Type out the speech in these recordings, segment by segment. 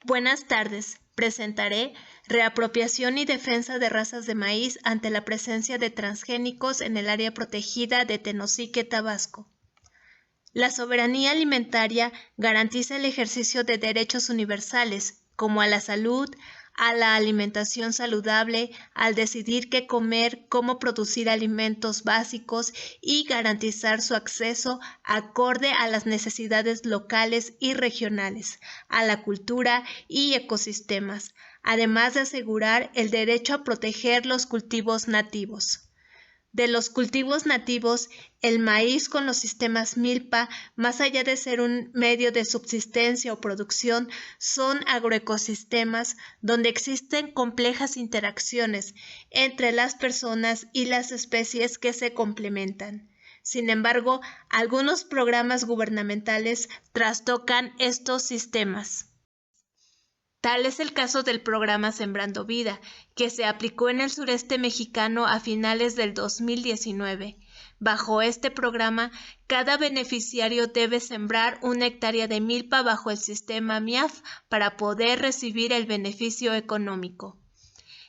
Buenas tardes. Presentaré reapropiación y defensa de razas de maíz ante la presencia de transgénicos en el área protegida de Tenosique, Tabasco. La soberanía alimentaria garantiza el ejercicio de derechos universales, como a la salud, a la alimentación saludable, al decidir qué comer, cómo producir alimentos básicos y garantizar su acceso acorde a las necesidades locales y regionales, a la cultura y ecosistemas, además de asegurar el derecho a proteger los cultivos nativos. De los cultivos nativos, el maíz con los sistemas milpa, más allá de ser un medio de subsistencia o producción, son agroecosistemas donde existen complejas interacciones entre las personas y las especies que se complementan. Sin embargo, algunos programas gubernamentales trastocan estos sistemas. Tal es el caso del programa Sembrando Vida, que se aplicó en el sureste mexicano a finales del 2019. Bajo este programa, cada beneficiario debe sembrar una hectárea de milpa bajo el sistema MIAF para poder recibir el beneficio económico.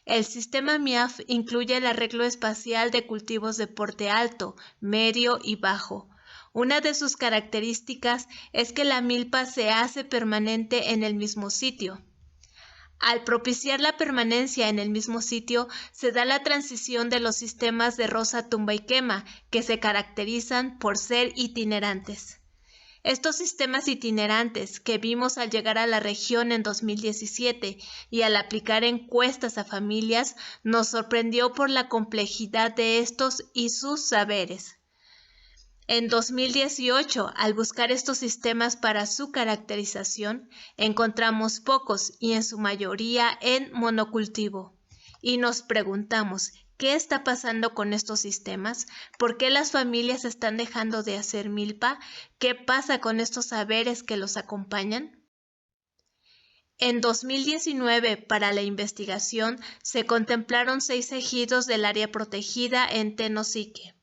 El sistema MIAF incluye el arreglo espacial de cultivos de porte alto, medio y bajo. Una de sus características es que la milpa se hace permanente en el mismo sitio. Al propiciar la permanencia en el mismo sitio, se da la transición de los sistemas de roza, tumba y quema, que se caracterizan por ser itinerantes. Estos sistemas itinerantes que vimos al llegar a la región en 2017 y al aplicar encuestas a familias, nos sorprendió por la complejidad de estos y sus saberes. En 2018, al buscar estos sistemas para su caracterización, encontramos pocos y en su mayoría en monocultivo. Y nos preguntamos, ¿qué está pasando con estos sistemas? ¿Por qué las familias están dejando de hacer milpa? ¿Qué pasa con estos saberes que los acompañan? En 2019, para la investigación, se contemplaron 6 ejidos del área protegida en Tenosique.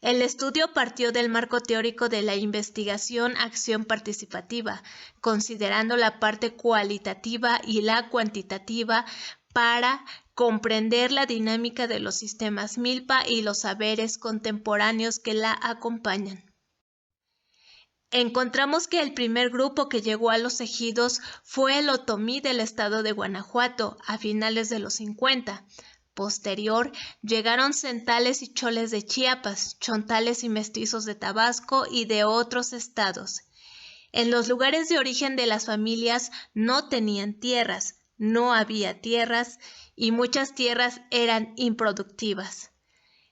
El estudio partió del marco teórico de la investigación-acción participativa, considerando la parte cualitativa y la cuantitativa para comprender la dinámica de los sistemas milpa y los saberes contemporáneos que la acompañan. Encontramos que el primer grupo que llegó a los ejidos fue el otomí del estado de Guanajuato a finales de los 50. Posterior, llegaron centales y choles de Chiapas, chontales y mestizos de Tabasco y de otros estados. En los lugares de origen de las familias no tenían tierras, no había tierras y muchas tierras eran improductivas.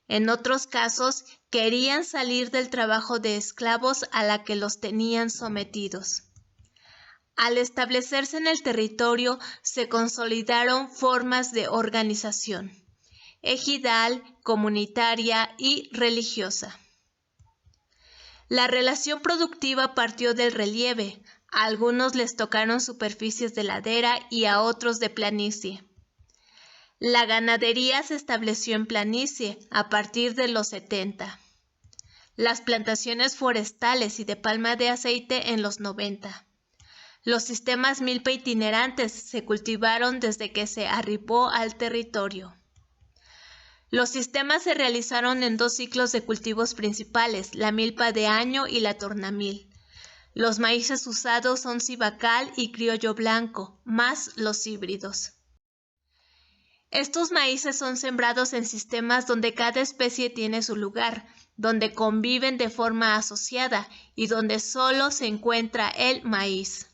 En otros casos, querían salir del trabajo de esclavos a la que los tenían sometidos. Al establecerse en el territorio, se consolidaron formas de organización ejidal, comunitaria y religiosa. La relación productiva partió del relieve. A algunos les tocaron superficies de ladera y a otros de planicie. La ganadería se estableció en planicie a partir de los 70. Las plantaciones forestales y de palma de aceite en los 90. Los sistemas milpa itinerantes se cultivaron desde que se arribó al territorio. Los sistemas se realizaron en 2 ciclos de cultivos principales, la milpa de año y la tornamil. Los maíces usados son cibacal y criollo blanco, más los híbridos. Estos maíces son sembrados en sistemas donde cada especie tiene su lugar, donde conviven de forma asociada y donde solo se encuentra el maíz.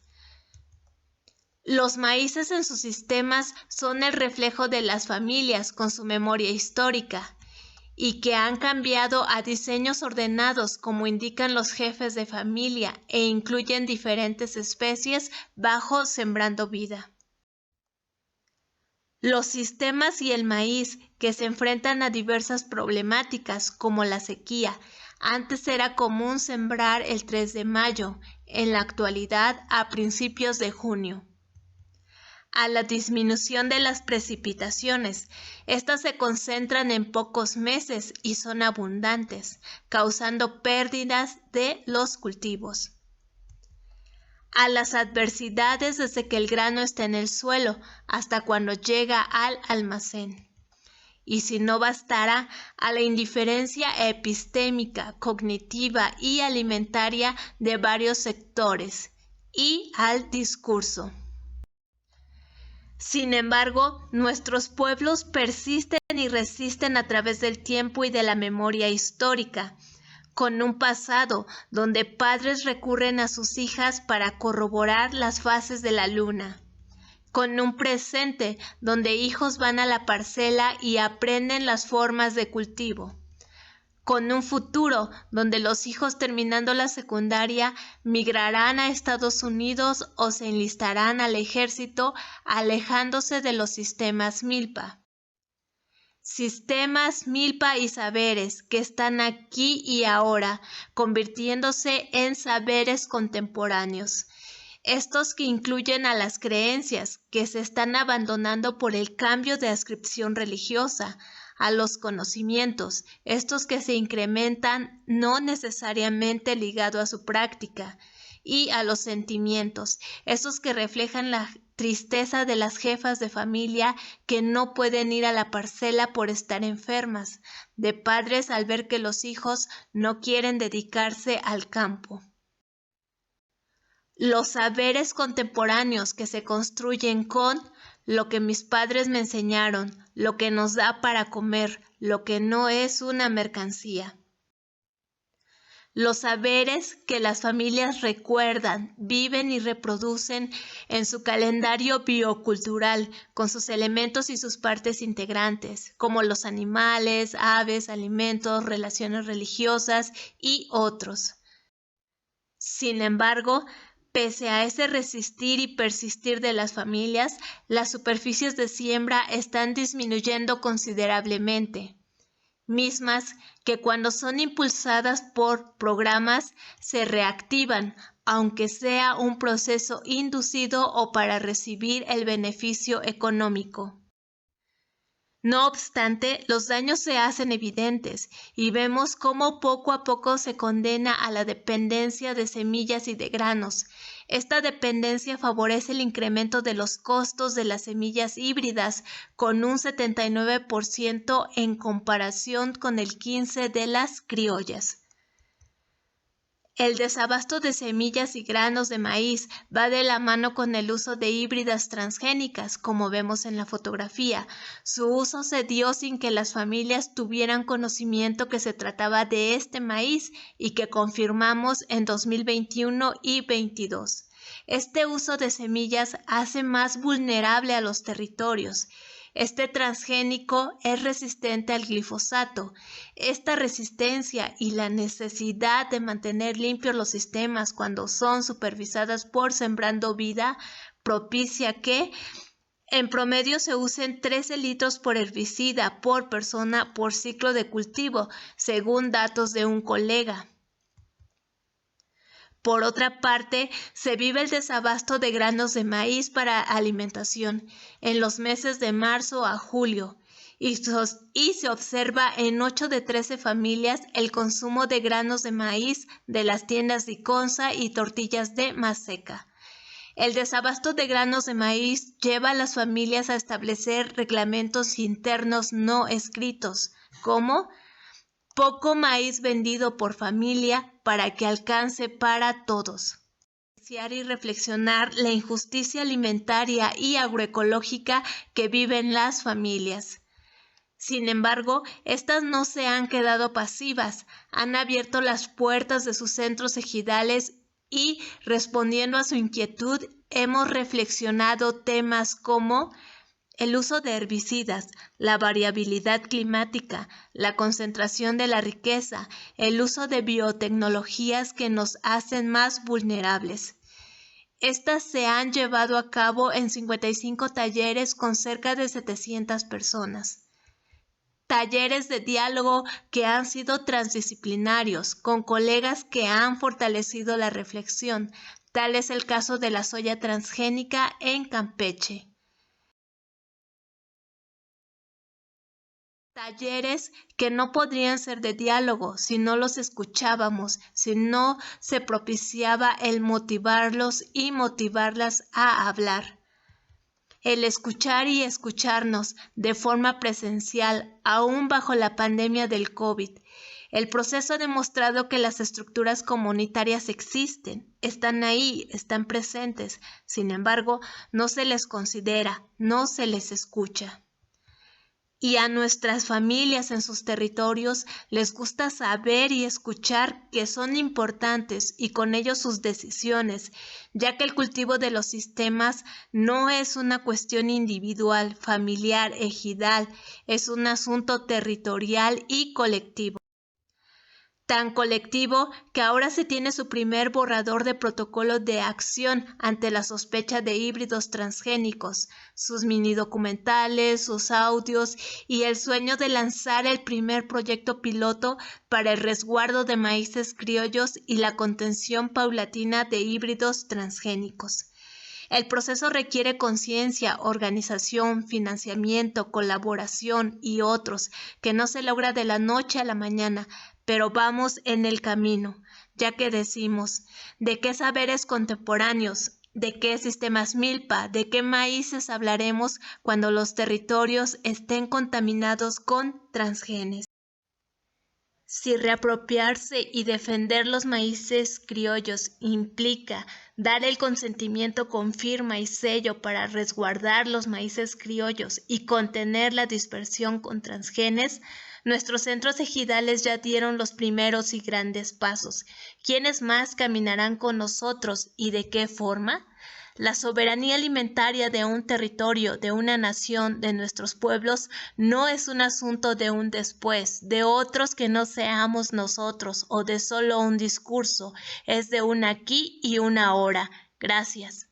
Los maíces en sus sistemas son el reflejo de las familias con su memoria histórica y que han cambiado a diseños ordenados como indican los jefes de familia e incluyen diferentes especies bajo Sembrando Vida. Los sistemas y el maíz que se enfrentan a diversas problemáticas como la sequía. Antes era común sembrar el 3 de mayo, en la actualidad a principios de junio. A la disminución de las precipitaciones. Estas se concentran en pocos meses y son abundantes, causando pérdidas de los cultivos. a las adversidades desde que el grano está en el suelo hasta cuando llega al almacén. Y si no bastara, a la indiferencia epistémica, cognitiva y alimentaria de varios sectores, y al discurso. Sin embargo, nuestros pueblos persisten y resisten a través del tiempo y de la memoria histórica, con un pasado donde padres recurren a sus hijas para corroborar las fases de la luna, con un presente donde hijos van a la parcela y aprenden las formas de cultivo, con un futuro donde los hijos terminando la secundaria migrarán a Estados Unidos o se enlistarán al ejército alejándose de los sistemas milpa. Sistemas milpa y saberes que están aquí y ahora, convirtiéndose en saberes contemporáneos. Estos que incluyen a las creencias que se están abandonando por el cambio de adscripción religiosa, a los conocimientos, estos que se incrementan no necesariamente ligado a su práctica, y a los sentimientos, estos que reflejan la tristeza de las jefas de familia que no pueden ir a la parcela por estar enfermas, de padres al ver que los hijos no quieren dedicarse al campo. Los saberes contemporáneos que se construyen con lo que mis padres me enseñaron, lo que nos da para comer, lo que no es una mercancía. Los saberes que las familias recuerdan, viven y reproducen en su calendario biocultural con sus elementos y sus partes integrantes, como los animales, aves, alimentos, relaciones religiosas y otros. Sin embargo, pese a ese resistir y persistir de las familias, las superficies de siembra están disminuyendo considerablemente, mismas que cuando son impulsadas por programas se reactivan, aunque sea un proceso inducido o para recibir el beneficio económico. No obstante, los daños se hacen evidentes y vemos cómo poco a poco se condena a la dependencia de semillas y de granos. Esta dependencia favorece el incremento de los costos de las semillas híbridas con un 79% en comparación con el 15% de las criollas. El desabasto de semillas y granos de maíz va de la mano con el uso de híbridas transgénicas, como vemos en la fotografía. Su uso se dio sin que las familias tuvieran conocimiento que se trataba de este maíz y que confirmamos en 2021 y 2022. Este uso de semillas hace más vulnerable a los territorios. Este transgénico es resistente al glifosato. Esta resistencia y la necesidad de mantener limpios los sistemas cuando son supervisadas por Sembrando Vida propicia que en promedio se usen 13 litros por herbicida por persona por ciclo de cultivo, según datos de un colega. Por otra parte, se vive el desabasto de granos de maíz para alimentación en los meses de marzo a julio y se observa en 8 de 13 familias el consumo de granos de maíz de las tiendas de Iconza y tortillas de Maseca. El desabasto de granos de maíz lleva a las familias a establecer reglamentos internos no escritos, como poco maíz vendido por familia para que alcance para todos. Y reflexionar la injusticia alimentaria y agroecológica que viven las familias. Sin embargo, estas no se han quedado pasivas, han abierto las puertas de sus centros ejidales y, respondiendo a su inquietud, hemos reflexionado temas como el uso de herbicidas, la variabilidad climática, la concentración de la riqueza, el uso de biotecnologías que nos hacen más vulnerables. Estas se han llevado a cabo en 55 talleres con cerca de 700 personas. Talleres de diálogo que han sido transdisciplinarios, con colegas que han fortalecido la reflexión. Tal es el caso de la soya transgénica en Campeche. Talleres que no podrían ser de diálogo si no los escuchábamos, si no se propiciaba el motivarlos y motivarlas a hablar. El escuchar y escucharnos de forma presencial, aún bajo la pandemia del COVID. El proceso ha demostrado que las estructuras comunitarias existen, están ahí, están presentes. Sin embargo, no se les considera, no se les escucha. Y a nuestras familias en sus territorios les gusta saber y escuchar que son importantes y con ello sus decisiones, ya que el cultivo de los sistemas no es una cuestión individual, familiar, ejidal, es un asunto territorial y colectivo. Tan colectivo que ahora se tiene su primer borrador de protocolo de acción ante la sospecha de híbridos transgénicos, sus mini documentales, sus audios y el sueño de lanzar el primer proyecto piloto para el resguardo de maíces criollos y la contención paulatina de híbridos transgénicos. El proceso requiere conciencia, organización, financiamiento, colaboración y otros que no se logra de la noche a la mañana, pero vamos en el camino, ya que decimos, ¿de qué saberes contemporáneos? ¿De qué sistemas milpa? ¿De qué maíces hablaremos cuando los territorios estén contaminados con transgenes? Si reapropiarse y defender los maíces criollos implica dar el consentimiento con firma y sello para resguardar los maíces criollos y contener la dispersión con transgenes, nuestros centros ejidales ya dieron los primeros y grandes pasos. ¿Quiénes más caminarán con nosotros y de qué forma? La soberanía alimentaria de un territorio, de una nación, de nuestros pueblos, no es un asunto de un después, de otros que no seamos nosotros o de solo un discurso, es de un aquí y un ahora. Gracias.